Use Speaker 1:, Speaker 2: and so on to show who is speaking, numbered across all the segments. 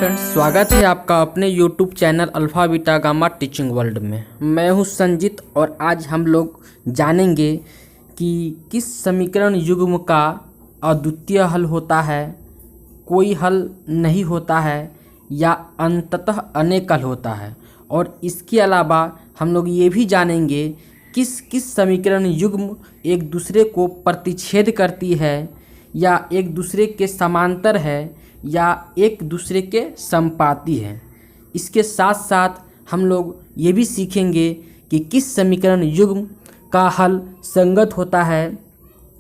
Speaker 1: Friends, स्वागत है आपका अपने YouTube channel alpha beta gamma teaching world में। मैं हूं संजीत और आज हम लोग जानेंगे कि किस समीकरण युग्म का अद्वितीय हल होता है, कोई हल नहीं होता है या अंततः अनेक हल होता है। और इसके अलावा हम लोग ये भी जानेंगे किस किस समीकरण युग्म एक दूसरे को प्रतिच्छेद करती है या एक दूसरे के समांतर है या एक दूसरे के संपाती हैं। इसके साथ साथ हम लोग ये भी सीखेंगे कि किस समीकरण युग्म का हल संगत होता है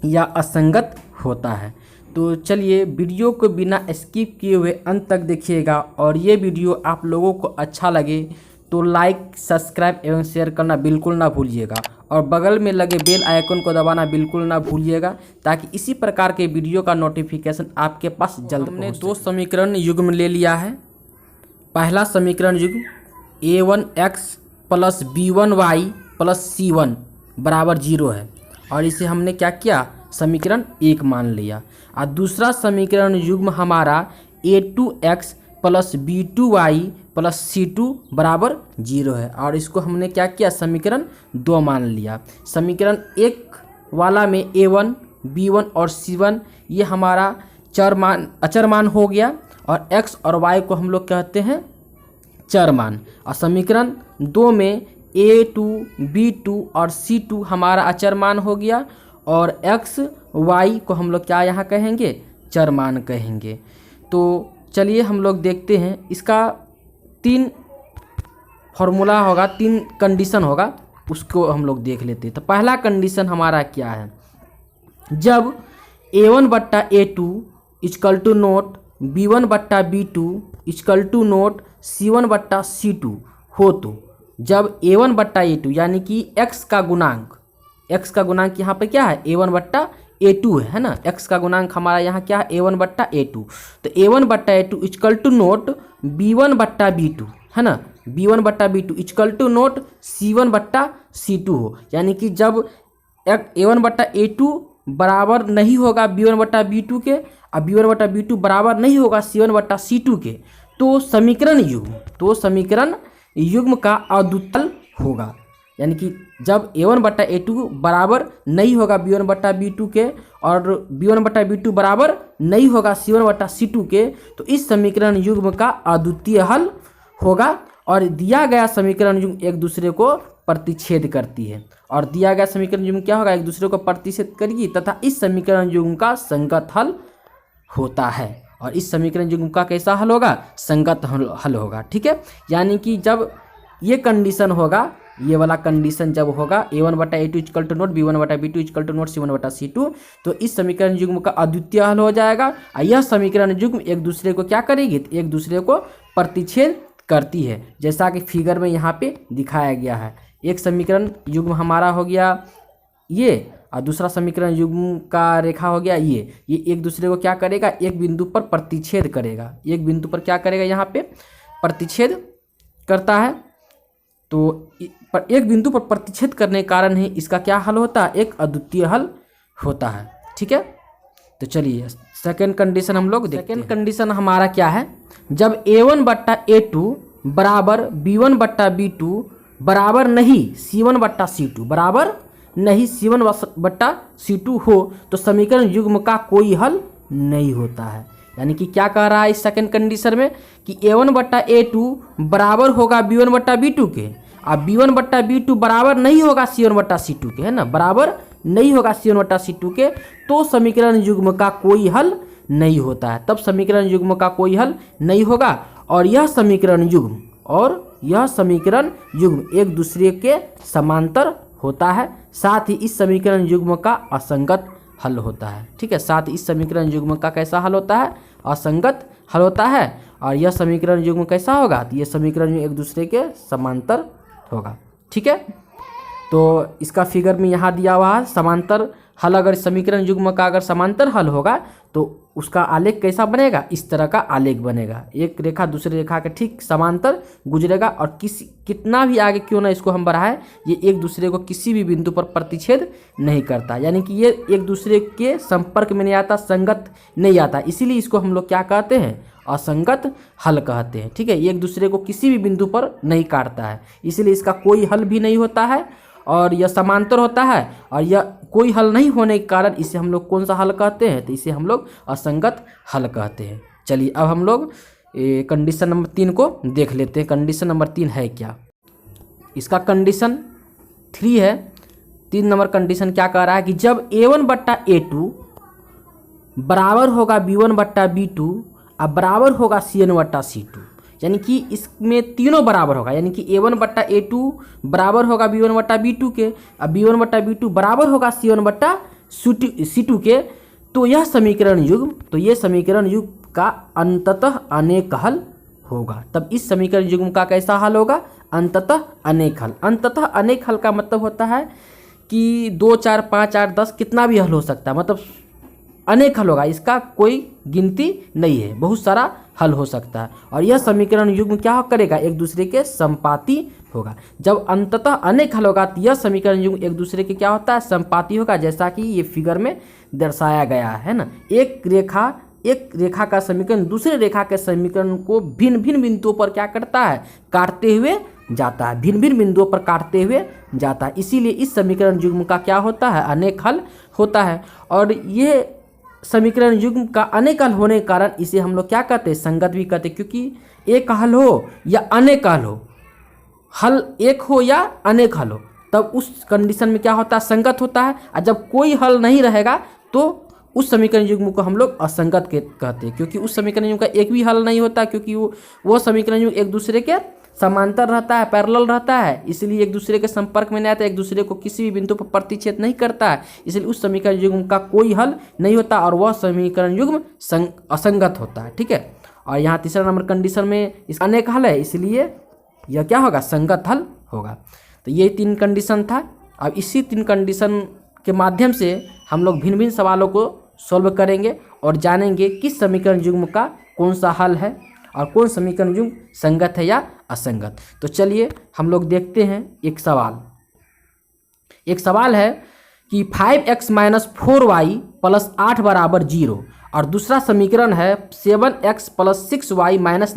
Speaker 1: या असंगत होता है। तो चलिए वीडियो को बिना स्किप किए हुए अंत तक देखिएगा और ये वीडियो आप लोगों को अच्छा लगे तो लाइक, सब्सक्राइब एवं शेयर करना बिल्कुल ना भूलिएगा और बगल में लगे बेल आइकन को दबाना बिल्कुल ना भूलिएगा ताकि इसी प्रकार के वीडियो का नोटिफिकेशन आपके पास जल्द पहुंचे। हमने दो समीकरण युग्म ले लिया है। पहला समीकरण युग्म a1x plus b1y plus c1 बराबर 0 है और इसे हमने क्या किया, समीकरण 1 मान लिया। और दूसरा समीकरण युग्म हमारा a2x plus b2y plus c2 बराबर 0 है और इसको हमने क्या किया, समीकरण 2 मान लिया। समीकरण 1 वाला में a1, b1 और c1 ये हमारा अचर मान हो गया और x और y को हम लोग कहते हैं चर मान। और समीकरण 2 में a2, b2 और c2 हमारा अचर मान हो गया और x, y को हम लोग क्या यहाँ कहेंगे, चर मान कहेंगे। तो चलिए हम लोग देखते हैं, इसका 3 फॉर्मूला होगा, 3 कंडीशन होगा, उसको हम लोग देख लेते हैं। तो पहला कंडीशन हमारा क्या है, जब a1/a2 equal to not b1/b2 equal to not c1/c2 हो तो जब a1/a2 यानी कि x का गुणांक यहाँ पे क्या है, a1/a2 है ना। x का गुणांक हमारा यहाँ क्या है, a1/a2। तो a1/a2 equal to not b1/b2 है ना, b1/b2 equal to not c1/c2 हो। यानी कि जब a1/a2 बराबर नहीं होगा b1/b2 के और b1/b2 बराबर नहीं होगा c1/c2 के तो समीकरण युग्म का अद्वितीय होगा। यानी कि जब a1/a2 बराबर नहीं होगा b1/b2 के और b1/b2 बराबर नहीं होगा c1/c2 के तो इस समीकरण युग्म का अद्वितीय हल होगा। और दिया गया समीकरण युग्म एक दूसरे को प्रतिच्छेद करती है और दिया गया समीकरण युग्म क्या होगा, एक दूसरे को प्रतिच्छेद करेगी तथा इस समीकरण युग्म का संगत हल होता है। और इस समीकरण युग्म का कैसा हल होगा, संगत हल होगा। ठीक है, यानी कि जब ये कंडीशन होगा, ये वाला कंडीशन जब होगा a1/a2 equal to not b1/b2 equal to not c1/c2 तो इस समीकरण युग्म का अद्वितीय हल हो जाएगा। और यह समीकरण युग्म एक दूसरे को क्या करेगी, एक दूसरे को प्रतिच्छेद करती है, जैसा कि फिगर में यहाँ पे दिखाया गया है। एक समीकरण युग्म हमारा हो गया ये और दूसरा समीकरण युग्म का रेखा हो गया ये एक दूसरे को क्या करेगा, एक बिंदु पर प्रतिच्छेद करेगा, एक बिंदु पर क्या करेगा, यहाँ पे प्रतिच्छेद करता है। तो एक बिंदु पर प्रतिच्छेद करने के कारण ही इसका क्या हल होता है, एक अद्वितीय हल होता है। ठीक है, तो चलिए सेकेंड कंडीशन हम लोग देखते हैं। सेकेंड कंडीशन हमारा क्या है, जब a1/a2 बराबर b1/b2 बराबर नहीं c1/c2 बराबर नहीं c1/c2 हो तो समीकरण युग्म का कोई हल नहीं होता है। यानी कि क्या कह रहा है इस सेकंड कंडीशन में कि a1/a2 बराबर होगा b1/b2 के और b1/b2 बराबर नहीं होगा c1/c2 के, है ना, बराबर नहीं होगा c1/c2 के तो समीकरण युग्म का कोई हल नहीं होता है। तब समीकरण युग्म का कोई हल नहीं होगा और यह समीकरण युग्म एक दूसरे के समांतर होता है। साथ ही इस समीकरण युग्म का असंगत हल होता है। ठीक है, साथ ही इस समीकरण युग्म का कैसा हल होता है, असंगत हल होता है। और यह समीकरण युग्म कैसा होगा, तो यह समीकरण एक दूसरे के समांतर होगा। ठीक है, तो इसका फिगर में यहाँ दिया हुआ है, समांतर हल अगर समीकरण युग्म का अगर समांतर हल होगा तो उसका आलेख कैसा बनेगा, इस तरह का आलेख बनेगा। एक रेखा दूसरी रेखा के ठीक समांतर गुजरेगा और कितना भी आगे क्यों ना इसको हम बढ़ाएं, ये एक दूसरे को किसी भी बिंदु पर प्रतिच्छेद नहीं करता, यानी कि ये एक दूसरे के संपर्क में नहीं आता, संगत नहीं आता। इसीलिए इसको हम लोग क्या कहते हैं, असंगत हल कहते हैं। ठीक है, ये एक दूसरे को किसी भी बिंदु पर नहीं काटता है, इसीलिए इसका कोई हल भी नहीं होता है और यह समांतर होता है। और यह कोई हल नहीं होने के कारण इसे हम लोग कौन सा हल कहते हैं, तो इसे हम लोग असंगत हल कहते हैं। चलिए अब हम लोग कंडीशन नंबर 3 को देख लेते हैं। कंडीशन नंबर 3 है क्या, इसका कंडीशन 3 है। 3 नंबर कंडीशन क्या कह रहा है कि जब A1/A2 बराबर होगा B1/B2 और बराबर होगा CN/C2, यानी कि इसमें तीनों बराबर होगा, यानी कि A1/A2 बराबर होगा B1/B2 के और B1/B2 बराबर होगा C1/C2 के, तो यह समीकरण युग्म का अंततः अनेक हल होगा। तब इस समीकरण युग्म का कैसा हल होगा, अंततः अनेक हल। अंततः अनेक हल का मतलब होता है कि 2, 4, 5, 8, 10 कितना भी हल हो सकता है, मतलब अनेक हल होगा, इसका कोई गिनती नहीं है, बहुत सारा हल हो सकता है। और यह समीकरण युग्म क्या करेगा, एक दूसरे के संपाती होगा। जब अंततः अनेक हल होगा तो यह समीकरण युग्म एक दूसरे के क्या होता है, संपाती होगा, जैसा कि ये फिगर में दर्शाया गया है ना। एक रेखा का समीकरण दूसरे रेखा के समीकरण को भिन्न भिन्न बिंदुओं पर क्या करता है, काटते हुए जाता है, भिन्न भिन्न बिंदुओं पर काटते हुए जाता है। इसीलिए इस समीकरण युग्म का क्या होता है, अनेक हल होता है। और ये समीकरण युग्म का अनेक हल होने के कारण इसे हम लोग क्या कहते हैं, संगत भी कहते हैं, क्योंकि एक हल हो या अनेक हल हो, हल एक हो या अनेक हल हो, तब उस कंडीशन में क्या होता है, संगत होता है। और जब कोई हल नहीं रहेगा तो उस समीकरण युग्म को हम लोग असंगत कहते हैं, क्योंकि उस समीकरण युग्म का एक भी हल नहीं होता, क्योंकि वो समीकरण युग्म एक दूसरे के समांतर रहता है, पैरेलल रहता है, इसलिए एक दूसरे के संपर्क में नहीं आता, एक दूसरे को किसी भी बिंदु पर प्रतिच्छेद नहीं करता है, इसलिए उस समीकरण युग्म का कोई हल नहीं होता और वह समीकरण युग्म असंगत होता है। ठीक है, और यहाँ तीसरा नंबर कंडीशन में इस अनेक हल है, इसलिए यह क्या होगा, संगत हल होगा। तो ये 3 कंडीशन था। अब इसी 3 कंडीशन के माध्यम से हम लोग भिन्न भिन्न सवालों को सॉल्व करेंगे और जानेंगे किस समीकरण युग्म का कौन सा हल है और कौन समीकरण युग्म संगत है या असंगत। तो चलिए हम लोग देखते हैं एक सवाल है कि 5x - 4y + 8 = 0 और दूसरा समीकरण है 7x + 6y - 9 =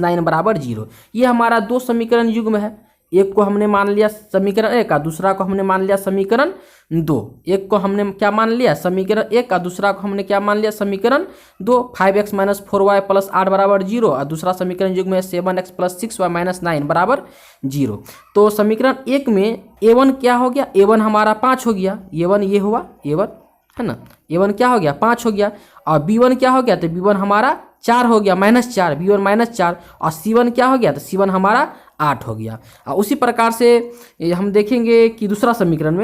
Speaker 1: 0। ये हमारा 2 समीकरण युग्म है, एक को हमने मान लिया समीकरण 1 और दूसरा को हमने मान लिया समीकरण 2। एक को हमने क्या मान लिया, समीकरण 1 और दूसरा को हमने क्या मान लिया, समीकरण 2। 5x - 4y + 8 = 0 और दूसरा समीकरण युग्म है 7x + 6y - 9 = 0। तो समीकरण 1 में a1 क्या हो गया, a1 हमारा 5 हो गया, a1 ये हुआ a1 है ना, a1 क्या हो गया, 5 हो गया। और b1 क्या हो गया, तो b1 हमारा 4 हो गया, -4, b1 -4। और c1 क्या हो गया, तो c1 हमारा 8 हो गया। और उसी प्रकार से हम देखेंगे कि दूसरा समीकरण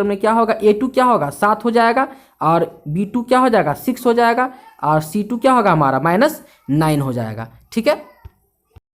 Speaker 1: में क्या होगा, a2 क्या होगा, 7 हो जाएगा और b2 क्या हो जाएगा, 6 हो जाएगा और c2 क्या होगा हमारा, -9 हो जाएगा। ठीक है,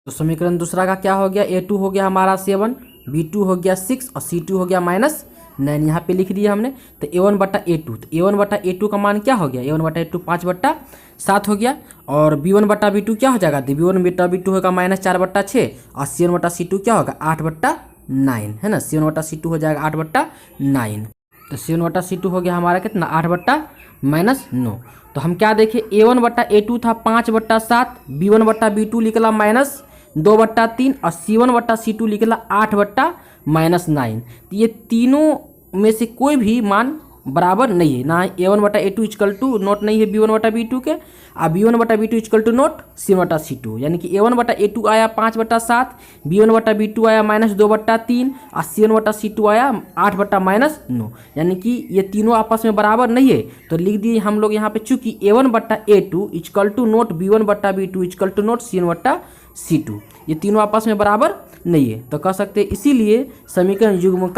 Speaker 1: तो समीकरण दूसरा का क्या हो गया, a2 हो गया हमारा 7, b2 हो गया 6 और c2 हो गया -9, यहाँ पे लिख दिया हमने। तो a1/a2, तो a1/a2 का मान क्या हो गया, a1/a2 5/7 हो गया और b1/b2 क्या हो जाएगा, b1/b2 होगा -4/6 और c1/c2 क्या होगा 8/9 है ना, c1/c2 हो जाएगा 8/9। तो c1/c2 हो गया हमारा कितना, 8/9। तो हम क्या देखें, a1/a2 था 5/7, b1/b2 निकला -2/3 और c1/c2 निकला 8/9। तो ये तीनों में से कोई भी मान बराबर नहीं है, ना a1/a2 इक्वल टू नोट नहीं है b1/b2 के और b1/b2 equal to not c1/c2, यानी कि a1/a2 आया 5/7, b1/b2 आया -2/3 और c1/c2 आया 8/9, यानी कि ये तीनों आपस में बराबर नहीं है। तो लिख दिए हम लोग यहाँ पे, चूंकि a1/a2 equal to not b1/b2 equal to not c1/c2, ये तीनों आपस में बराबर नहीं है, तो कह सकते हैं इसीलिए समीकरण युग्म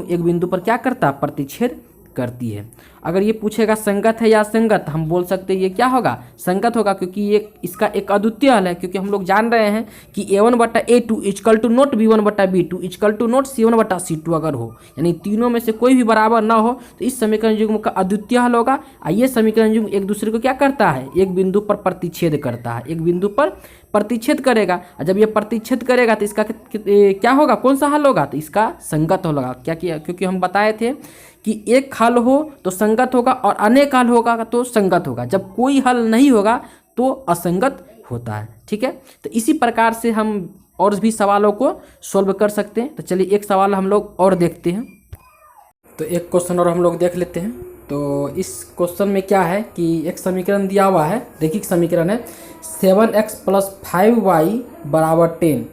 Speaker 1: एक बिंदु पर क्या करता है, प्रतिच्छेद करती है। अगर ये पूछेगा संगत है या असंगत, हम बोल सकते हैं ये क्या होगा, संगत होगा, क्योंकि ये इसका एक अद्वितीय हल है। क्योंकि हम लोग जान रहे हैं कि A1/A2 equal to not B1/B2 equal to not C1/C2 अगर हो, यानी तीनों में से कोई भी बराबर ना हो तो इस समीकरण युग्म का अद्वितीय हल होगा। और ये समीकरण युग्म एक दूसरे को क्या करता है, एक बिंदु पर प्रतिच्छेद करता है, एक बिंदु पर प्रतिच्छेद करेगा। और जब ये प्रतिच्छेद करेगा तो इसका क्या होगा, कौन सा हल होगा, तो इसका संगत होगा। क्या किया, क्योंकि हम बताए थे कि एक हल हो तो संगत होगा और अनेक हल होगा तो संगत होगा। जब कोई हल नहीं होगा तो असंगत होता है। ठीक है, तो इसी प्रकार से हम और भी सवालों को सॉल्व कर सकते हैं। तो चलिए एक सवाल हम लोग और देखते हैं। तो एक क्वेश्चन और हम लोग देख लेते हैं। तो इस क्वेश्चन में क्या है कि एक समीकरण दिया हुआ है, रैखिक समीकरण है 7x + 5y = 10,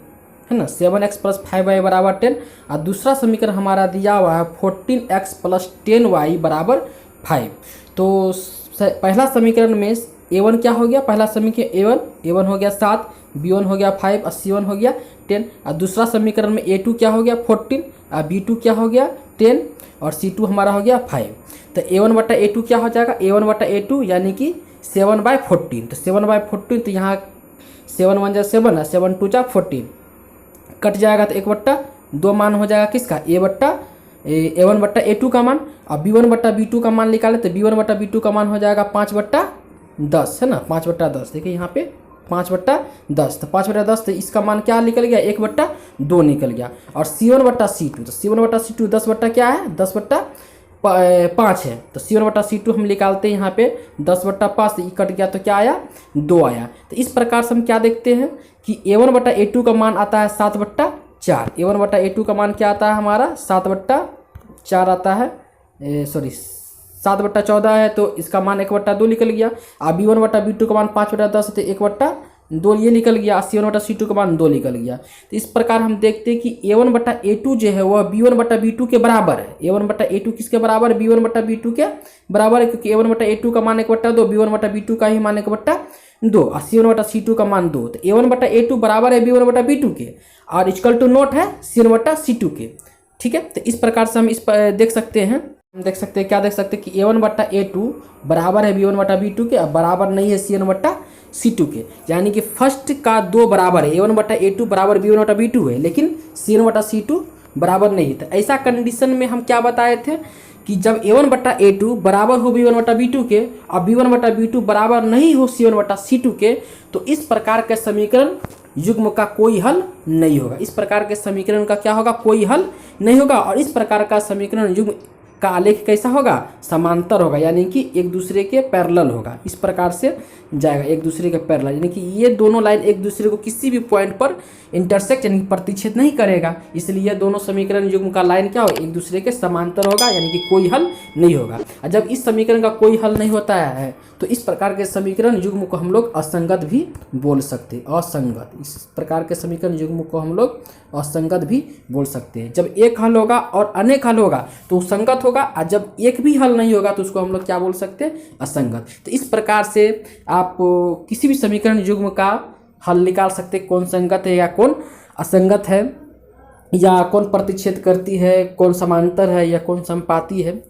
Speaker 1: है ना, 7x + 5y = 10। और दूसरा समीकरण हमारा दिया हुआ है 14x + 10y = 5। तो पहला समीकरण में A1 क्या हो गया, पहला समीकरण A1 हो गया 7, B1 हो गया 5 और C1 हो गया 10। और दूसरा समीकरण में A2 क्या हो गया 14 और B2 क्या हो गया 10 और C2 हमारा हो गया 5। तो A1/A2 क्या हो जाएगा, A1/A2 यानी कि 7/14। तो 7/14, तो यहाँ 7 1 = 7 और 7 2 = 14 कट जाएगा। तो 1/2 मान हो जाएगा किसका, A1/A2 का मान। और B1/B2 का मान निकाले तो B1/B2 का मान हो जाएगा 5/10, है ना, 5/10। देखिए यहाँ पे 5/10, तो 5/10, तो इसका मान क्या निकल गया, 1/2 निकल गया। और C1/C2, तो C1/C2 10 क्या है, 10/5 है। तो C1/C2 हम निकालते हैं यहाँ पे 10/5, तो कट गया तो क्या आया, 2 आया। तो इस प्रकार से हम क्या देखते हैं कि A1/A2 का मान आता है 7/4। A1/A2 का मान क्या आता है हमारा 7/4 आता है, 7/14 है। तो इसका मान 1/2 निकल गया। और B1/B2 का मान 5/10 तो 1/2 ये निकल गया। C1/C2 का मान 2 निकल गया। तो इस प्रकार हम देखते हैं कि A1/A2 जो है वह B1/B2 के बराबर है। A1/A2 किसके बराबर है, B1/B2 के बराबर है, क्योंकि A1/A2 का मान 1/2, B1/B2 का ही मान 1/2 और C1/C2 का मान 2। तो A1/A2 बराबर है B1/B2 के और इक्वल टू नोट है C1/C2 के। ठीक है, तो इस प्रकार से हम इस पर देख सकते हैं, क्या देख सकते हैं कि A1/A2 बराबर है B1/B2 के और बराबर नहीं है C1/C2 के। यानी कि फर्स्ट का 2 बराबर है, A1/A2 बराबर B1/B2 है, लेकिन C1/C2 बराबर नहीं था। ऐसा कंडीशन में हम क्या बताए थे कि जब A1/A2 बराबर हो B1/B2 के और B1/B2 बराबर नहीं हो C1/C2 के, तो इस प्रकार के समीकरण युग्म का कोई हल नहीं होगा। इस प्रकार के समीकरण का क्या होगा, कोई हल नहीं होगा। और इस प्रकार का समीकरण युग्म का आलेख कैसा होगा, समांतर होगा, यानी कि एक दूसरे के पैरेलल होगा। इस प्रकार से जाएगा, एक दूसरे के पैरेलल, यानी कि ये दोनों लाइन एक दूसरे को किसी भी पॉइंट पर इंटरसेक्ट यानी प्रतिच्छेद नहीं करेगा। इसलिए दोनों समीकरण युग्म का लाइन क्या होगा, एक दूसरे के समांतर होगा, यानी कि कोई हल नहीं होगा। और जब इस समीकरण का कोई हल नहीं होता है तो इस प्रकार के समीकरण युग्म को हम लोग असंगत भी बोल सकते हैं, असंगत। इस प्रकार के समीकरण युग्म को हम लोग असंगत भी बोल सकते हैं। जब एक हल होगा और अनेक हल होगा तो संगत होगा, और जब एक भी हल नहीं होगा तो उसको हम लोग क्या बोल सकते हैं, असंगत। तो इस प्रकार से आप किसी भी समीकरण युग्म का हल निकाल सकते हैं, कौन संगत है या कौन असंगत है, या कौन प्रतिच्छेद करती है, कौन समांतर है या कौन समपाती है।